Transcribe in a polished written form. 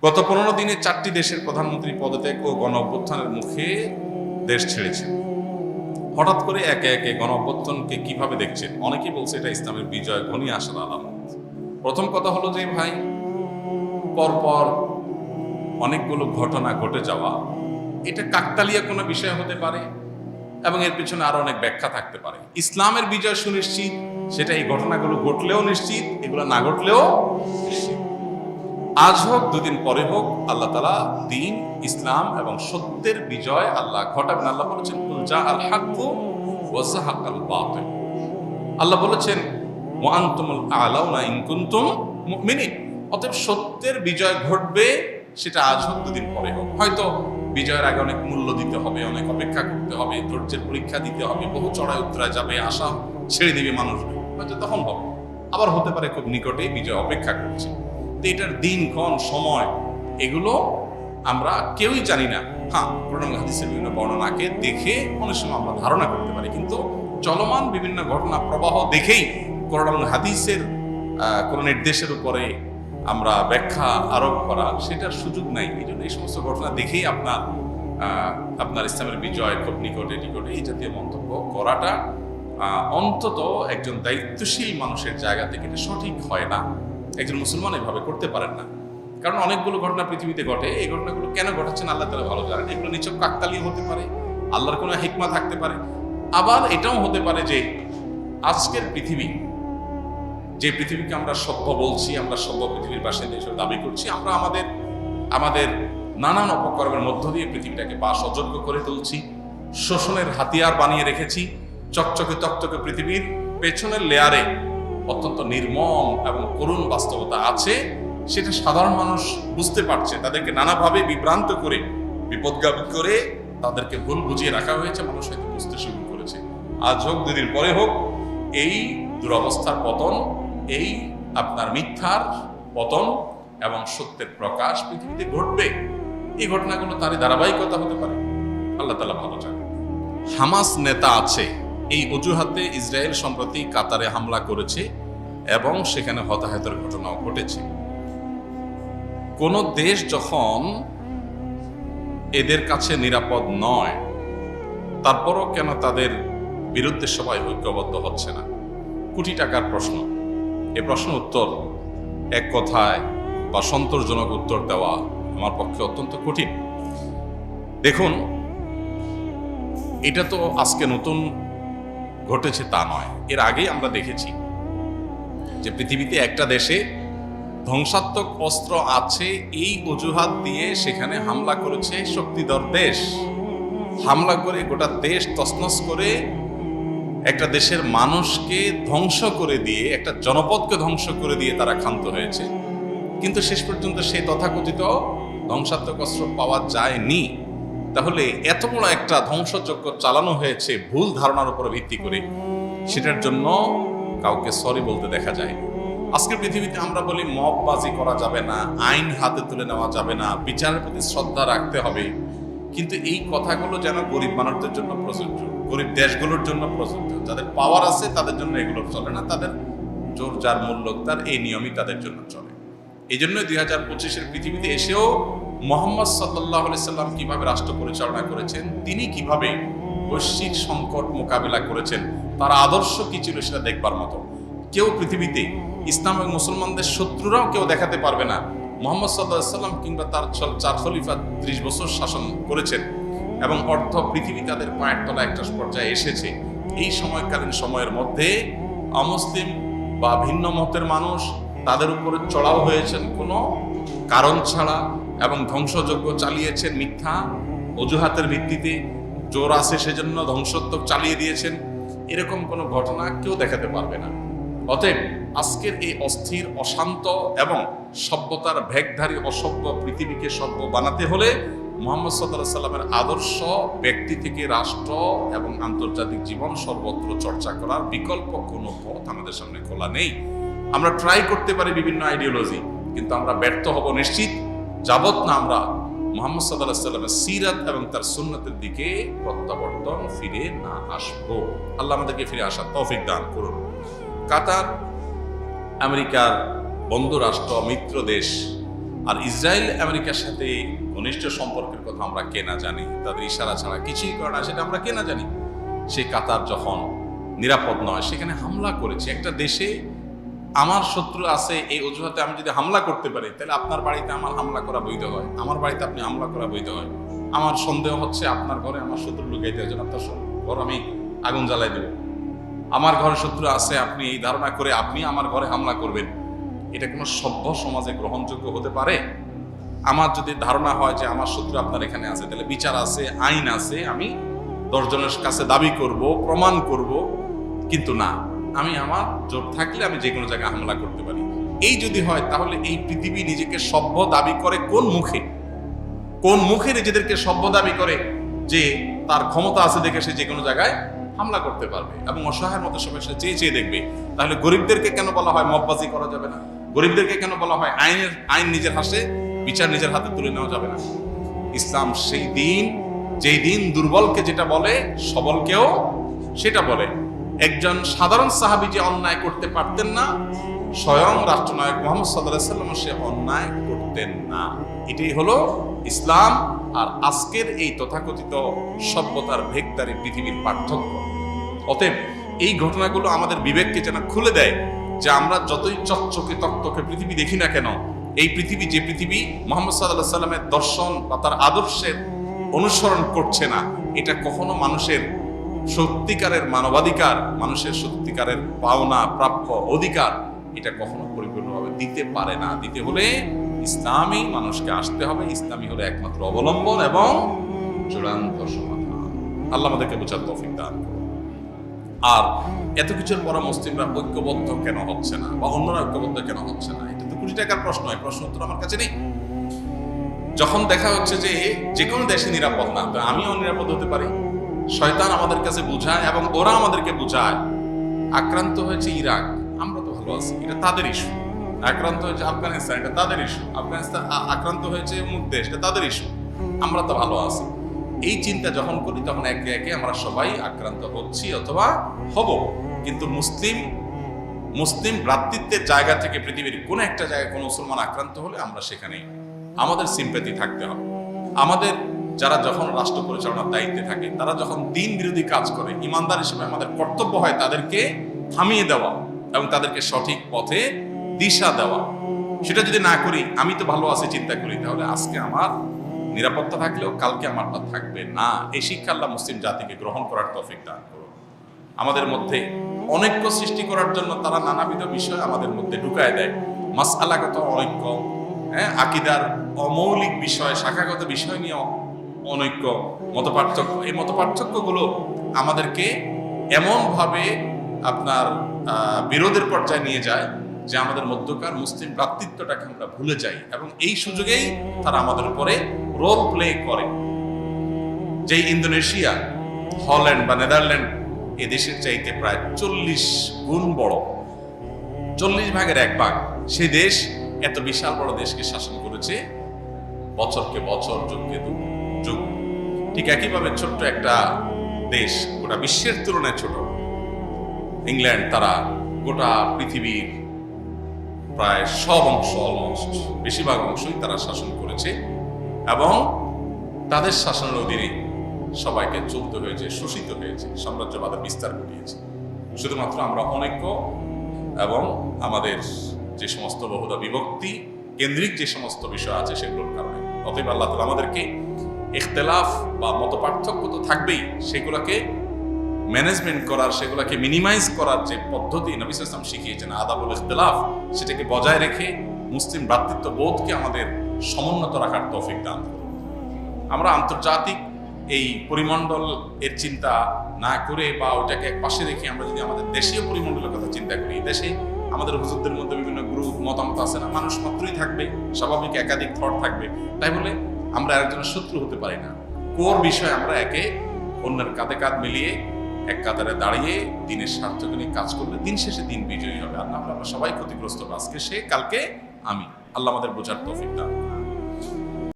গত 15 দিনে 4টি দেশের প্রধানমন্ত্রী পদত্যাগ ও গণ অভ্যুত্থানের মুখে দেশ ছেড়েছেন। হঠাৎ করে একে একে গণ অভ্যুত্থানকে কিভাবে দেখছেন? অনেকেই বলছে এটা ইসলামের বিজয় ঘনিয়ে আসার আলামত। প্রথম কথা হলো যে ভাই, পরপর অনেকগুলো ঘটনা ঘটে যাওয়া এটা কাকতালীয় কোনো বিষয় হতে পারে এবং এর পিছনে আরো অনেক ব্যাখ্যা থাকতে পারে। ইসলামের বিজয় সুনিশ্চিত, সেটা এই ঘটনাগুলো ঘটলেও নিশ্চিত, এগুলো না ঘটলেও নিশ্চিত। আজ হোক দুদিন পরে হোক, আল্লাহ তাআলা দ্বীন, ইসলাম এবং সত্যের বিজয় আল্লাহ ঘটাবেন। আল্লাহ বলেছেন কুল জা আল হাক্কু ওয়া যাহাকাল বাতিল। আল্লাহ বলেছেন ওয়া আনতুমুল আ'লাউনা ইন কুনতুম মুমিনিন। অতএব সত্যের বিজয় ঘটবে, সেটা আজ হোক দুদিন পরে হোক। হয়তো বিজয়ের আগে অনেক মূল্য দিতে হবে, অনেক অপেক্ষা করতে হবে, ধৈর্যের পরীক্ষা দিতে হবে, বহু চড়াই উতরায় যাবে, আশা ছেড়ে দিবে মানুষ, হয়তো তখন হবে। আবার হতে পারে খুব নিকটেই বিজয় অপেক্ষা করছে। তো এটার দিনক্ষণ, সময়, এগুলো আমরা কেউই জানি না। হ্যাঁ, কোরআন হাদিসের বিভিন্ন বর্ণনাকে দেখে অনেক সময় আমরা ধারণা করতে পারি, কিন্তু চলমান বিভিন্ন ঘটনা প্রবাহ দেখেই কোরআন হাদিসের কোনো নির্দেশের উপরে আমরা ব্যাখ্যা আরোপ করা, সেটার সুযোগ নাই। এই জন্য এই সমস্ত ঘটনা দেখেই আপনার ইসলামের বিজয় খুব নিকটে এই জাতীয় মন্তব্য করাটা অন্তত একজন দায়িত্বশীল মানুষের জায়গা থেকে এটা সঠিক হয় না। একজন মুসলমান এভাবে করতে পারেন না, কারণ অনেকগুলো ঘটনা পৃথিবীতে ঘটে। এই ঘটনাগুলো কেন ঘটাচ্ছেন আল্লাহ তাআলা ভালো জানেন। এগুলো নিছক কাকতালীয় হতে পারে, আল্লাহর কোনো হিকমা থাকতে পারে। আবার এটাও হতে পারে যে আজকের পৃথিবী, যে পৃথিবীকে আমরা সভ্য বলছি, আমরা সভ্য পৃথিবীর বাসিন্দা হিসেবে দাবি করছি, আমরা আমাদের নানান অপকর্মের মধ্য দিয়ে পৃথিবীটাকে বাস অযোগ্য করে তুলছি, শোষণের হাতিয়ার বানিয়ে রেখেছি। চকচকে তকতকে পৃথিবীর পেছনের লেয়ারে অত্যন্ত নির্মম এবং করুণ বাস্তবতা আছে, সেটা সাধারণ মানুষ বুঝতে পারছে। তাদেরকে নানাভাবে বিভ্রান্ত করে, বিপদগামী করে তাদেরকে ভুল বুঝিয়ে রাখা হয়েছে, মানুষ হয়তো বুঝতে শুরু করেছে। আজ হোক দুদিন পরে হোক, এই দুরবস্থার পতন, এই আপনার মিথ্যার পতন এবং সত্যের প্রকাশ পৃথিবীতে ঘটবে। এই ঘটনাগুলো তারই ধারাবাহিকতা হতে পারে, আল্লাহ তাআলা ভালো জানেন। হামাস নেতা আছে এই অজুহাতে ইসরায়েল সম্প্রতি কাতারে হামলা করেছে এবং সেখানে হতাহতের ঘটনাও ঘটেছে। কোন দেশ যখন এদের কাছে নিরাপদ নয়, তারপরও কেন তাদের বিরুদ্ধে সবাই ঐক্যবদ্ধ হচ্ছে না? কোটি টাকার প্রশ্ন। এ প্রশ্ন উত্তর এক কথায় বা সন্তোষজনক উত্তর দেওয়া আমার পক্ষে অত্যন্ত কঠিন। দেখুন, এটা তো আজকে নতুন ঘটেছে তা নয়। এর আগেই আমরা দেখেছি যে পৃথিবীতে একটা দেশে ধ্বংসাত্মক অস্ত্র আছে, এই অজুহাত দিয়ে সেখানে হামলা করেছে শক্তিধর দেশ। হামলা করে গোটা দেশ তছনছ করে একটা দেশের মানুষকে ধ্বংস করে দিয়ে, একটা জনপদকে ধ্বংস করে দিয়ে তারা ক্ষান্ত হয়েছে। কিন্তু শেষ পর্যন্ত সেই তথাকথিত ধ্বংসাত্মক অস্ত্র পাওয়া যায়নি। তাহলে এত বড় একটা ধ্বংসযজ্ঞ চালানো হয়েছে ভুল ধারণার উপর ভিত্তি করে, সেটার জন্য কাউকে সরি বলতে দেখা যায়। আজকের পৃথিবীতে আমরা বলি মববাজি করা যাবে না, আইন হাতে তুলে নেওয়া যাবে না, বিচারের প্রতি শ্রদ্ধা রাখতে হবে। কিন্তু এই কথাগুলো যেন গরিব মানুষদের জন্য প্রযোজ্য, গরিব দেশগুলোর জন্য প্রযোজ্য। যাদের পাওয়ার আছে তাদের জন্য এগুলো চলে না, তাদের জোর যার মূল্য তার, এই নিয়মই তাদের জন্য চলে। এই জন্য 2025-এর পৃথিবীতে এসেও মুহাম্মদ সাল্লাল্লাহু আলাইহি সাল্লাম কিভাবে রাষ্ট্র পরিচালনা করেছেন, তিনি কিভাবে বৈশ্বিক সংকট মোকাবেলা করেছেন, তার আদর্শ কি ছিল, সেটা দেখবার মতো। কেউ পৃথিবীতে, ইসলাম এবং মুসলমানদের শত্রুরাও কেউ দেখাতে পারবে না মুহাম্মদ সাল্লাল্লাহু আলাইহি সাল্লাম কিংবা তার 4 খলিফা 30 বছর শাসন করেছেন এবং অর্ধ পৃথিবী তাদের পায়ের তলা একটা পর্যায়ে এসেছে। এই সময়কালীন সময়ের মধ্যে অমুসলিম বা ভিন্ন মতের মানুষ তাদের উপরে চড়াও হয়েছেন কোনো কারণ ছাড়া এবং ধ্বংসযজ্ঞ চালিয়েছেন মিথ্যা অজুহাতের ভিত্তিতে। জোর আছে সেজন্য ধ্বংসত্বক চালিয়ে দিয়েছেন, এরকম কোনো ঘটনা কেউ দেখাতে পারবে না। অতএব আজকের এই অস্থির, অশান্ত এবং সভ্যতার ভেগধারী অসভ্য পৃথিবীকে সভ্য বানাতে হলে মুহাম্মদ সাল্লাল্লাহু আলাইহি সাল্লামের আদর্শ ব্যক্তি থেকে রাষ্ট্র এবং আন্তর্জাতিক জীবন সর্বত্র চর্চা করার বিকল্প কোনো পথ আমাদের সামনে খোলা নেই। আমরা ট্রাই করতে পারি বিভিন্ন আইডিওলজি, কিন্তু আমরা ব্যর্থ হব নিশ্চিত, যাবত না আমরা মুহাম্মদ সাল্লাল্লাহু আলাইহি সাল্লামের সিরাত এবং তার সুন্নতের দিকে প্রত্যাবর্তন ফিরে না আসবো। আল্লাহ আমাদেরকে ফিরে আসার তৌফিক দান করুন। কাতার আমেরিকার বন্ধু রাষ্ট্র, মিত্র দেশ, আর ইসরায়েল আমেরিকার সাথে ঘনিষ্ঠ সম্পর্কের কথা আমরা কে না জানি, তাদের ইশারা ছাড়া কিছুই করে না সেটা আমরা কে না জানি। সেই কাতার যখন নিরাপদ নয় সেখানে হামলা করেছে একটা দেশে, আমার শত্রু আছে এই অজুহাতে আমি যদি হামলা করতে পারি তাহলে আপনার বাড়িতে আমার হামলা করা বৈধ হয়, আমার বাড়িতে আপনি হামলা করা বৈধ হয়। আমার সন্দেহ হচ্ছে আপনার ঘরে আমার শত্রু লুকাইতে হয়, আপনার ঘর আমি আগুন জ্বালাই দেব। আমার ঘরে শত্রু আছে আপনি এই ধারণা করে আপনি আমার ঘরে হামলা করবেন, এটা কোনো সভ্য সমাজে গ্রহণযোগ্য হতে পারে? আমার যদি ধারণা হয় যে আমার শত্রু আপনার এখানে আছে, তাহলে বিচার আছে, আইন আছে, আমি 10 জনের কাছে দাবি করব, প্রমাণ করব। কিন্তু না, আমি আমার জোর থাকলে আমি যে কোনো জায়গায় হামলা করতে পারি। এই যদি হয় তাহলে এই পৃথিবী নিজেকে সভ্য দাবি করে কোন মুখে? কোন মুখে নিজেদেরকে সভ্য দাবি করে যে তার ক্ষমতা আছে দেখে সে যে কোনো জায়গায় হামলা করতে পারবে এবং অসহায়ের মতো সবাই সে চেয়ে চেয়ে দেখবে? তাহলে গরিবদেরকে কেন বলা হয় মববাজি করা যাবে না? গরিবদেরকে কেন বলা হয় আইন নিজের হাতে, বিচার নিজের হাতে তুলে নেওয়া যাবে না? ইসলাম সেই দিন, যেই দিন দুর্বলকে যেটা বলে সবলকেও সেটা বলে। একজন সাধারণ সাহাবী যে অন্যায় করতে পারতেন না, স্বয়ং রাষ্ট্রনায়ক মুহাম্মদ সাল্লাল্লাহু আলাইহি ওয়াসাল্লাম সে অন্যায় করতেন না। এটাই হলো ইসলাম আর আজকের এই তথাকথিত সভ্যতার ভেগদারি পৃথিবীর পার্থক্য। অতএব এই ঘটনাগুলো আমাদের বিবেককে যেন খুলে দেয় যে আমরা যতই চকচকে তকতকে পৃথিবী দেখি না কেন, এই পৃথিবী যে পৃথিবী মুহাম্মদ সাল্লাল্লাহু আলাইহি ওয়াসাল্লামের দর্শন বা তার আদর্শের অনুসরণ করছে না, এটা কখনো মানুষের সত্যিকারের মানবাধিকার, মানুষের সত্যিকারের পাওনা প্রাপ্য অধিকার, এটা কখনো পরিপূর্ণভাবে দিতে পারে না। দিতে হলে ইসলামই মানুষকে আসতে হবে, ইসলামই হলো একমাত্র অবলম্বন এবং চূড়ান্ত সমাধান। আল্লাহ আমাদেরকে বোঝার তৌফিক দান করুন। আর এত কিছুর পর মুসলিমরা ঐক্যবদ্ধ কেন হচ্ছে না বা অন্যরা ঐক্যবদ্ধ কেন হচ্ছে না, এটা তো কোটি টাকার প্রশ্ন। এই প্রশ্ন উত্তর আমার কাছে নেই। যখন দেখা হচ্ছে যে কোনো দেশে নিরাপদ না, তো আমিও নিরাপদ হতে পারি। শয়তান আমাদের কাছে বুঝায় এবং ওরা আমাদেরকে বুঝায় আক্রান্ত হয়েছে ইরাক, আমরা তো ভালো আছি, এটা তাদের ইস্যু। আক্রান্ত হয়েছে আফগানিস্তান, এটা তাদের ইস্যু। আফগানিস্তান আক্রান্ত হয়েছে অমুক দেশ, এটা তাদের ইস্যু, আমরা তো ভালো আছি। এই চিন্তা যখন করি তখন একে একে আমরা সবাই আক্রান্ত হচ্ছি অথবা হব। কিন্তু মুসলিম ভ্রাতৃত্বের জায়গা থেকে পৃথিবীর কোন একটা জায়গায় কোনো মুসলমান আক্রান্ত হলে আমরা সেখানে আমাদের সিম্প্যাথি থাকতে হবে। আমাদের যারা যখন রাষ্ট্র পরিচালনার দায়িত্বে থাকে, তারা যখন দিন বিরোধী কাজ করে, ইমানদার হিসেবে আমাদের কর্তব্য হয় তাদেরকে থামিয়ে দেওয়া এবং তাদেরকে সঠিক পথে দিশা দেওয়া। সেটা যদি না করি, আমি তো ভালো আছি চিন্তা করি, তাহলে আজকে আমার নিরাপত্তা থাকলেও কালকে আমারটা থাকবে না। এই শিক্ষা আল্লাহ মুসলিম জাতিকে গ্রহণ করার তৌফিক দান করুন। আমাদের মধ্যে অনৈক্য সৃষ্টি করার জন্য তারা নানাবিধ বিষয় আমাদের মধ্যে ঢুকায় দেয়। মাসআলাগত অনৈক্য, আকীদার অমৌলিক বিষয়, শাখাগত বিষয় নিয়ে অনৈক্য, মতপার্থক্য। এই মতপার্থক্যগুলো আমাদেরকে এমনভাবে আপনার বিরোধের পর্যায়ে নিয়ে যায় যে আমাদের মধ্যকার মুসলিম ভ্রাতৃত্বটাকে আমরা ভুলে যাই এবং এই সুযোগেই তারা আমাদের উপরে রোল প্লে করে। যে ইন্দোনেশিয়া, হল্যান্ড বা নেদারল্যান্ড এদেশের চাইতে প্রায় 40 গুণ বড়, 40 ভাগের 1 ভাগ, সেই দেশ এত বিশাল বড় দেশকে শাসন করেছে বছরকে বছর, যুগকে যুগ। ঠিক একইভাবে ছোট্ট একটা দেশ, গোটা বিশ্বের তুলনায় ছোট ইংল্যান্ড, তারা গোটা পৃথিবীর প্রায় সব অংশ, অলমোস্ট বেশিরভাগ অংশই তারা শাসন করেছে এবং তাদের শাসনের অধীনে সবাইকে চলতে হয়েছে, শোষিত হয়েছে, সাম্রাজ্যবাদের বিস্তার ঘটিয়েছে। শুধুমাত্র আমরা অনৈক্য এবং আমাদের যে সমস্ত বহুধা বিভক্তি কেন্দ্রিক যে সমস্ত বিষয় আছে সেগুলোর কারণে। অতএব আল্লাহ তাআলা আমাদেরকে ইখতিলাফ বা মতপার্থক্য তো থাকবেই, সেগুলোকে ম্যানেজমেন্ট করার, সেগুলোকে মিনিমাইজ করার যে পদ্ধতি নবী সাল্লাল্লাহু আলাইহি ওয়াসাল্লাম শিখিয়েছেন, আদাবুল ইখতিলাফ, সেটাকে বজায় রেখে মুসলিম ভ্রাতৃত্ব বোধকে আমাদের সমুন্নত রাখার তৌফিক দান করুন। আমরা আন্তর্জাতিক এই পরিমণ্ডল এর চিন্তা না করে বা ওটাকে এক পাশে রেখে আমরা যদি আমাদের দেশীয় পরিমণ্ডলের কথা চিন্তা করি, দেশে আমাদের হুজুরদের মধ্যে বিভিন্ন গ্রুপ মতামত আছে না, মানুষ মাত্রই থাকবে, স্বাভাবিক একাধিক থট থাকবে, তাই বলে আমরা একজনের শত্রু হতে পারি না। কোর বিষয় আমরা একে অন্যের কাঁধে কাঁধ মিলিয়ে এক কাতারে দাঁড়িয়ে দিনের স্বার্থকে নিয়ে কাজ করলে দিন শেষে দিন বিজয়ী হবে। আর না আমরা সবাই ক্ষতিগ্রস্ত, আজকে সে কালকে আমি। আল্লাহ আমাদের বোঝার তৌফিক দান।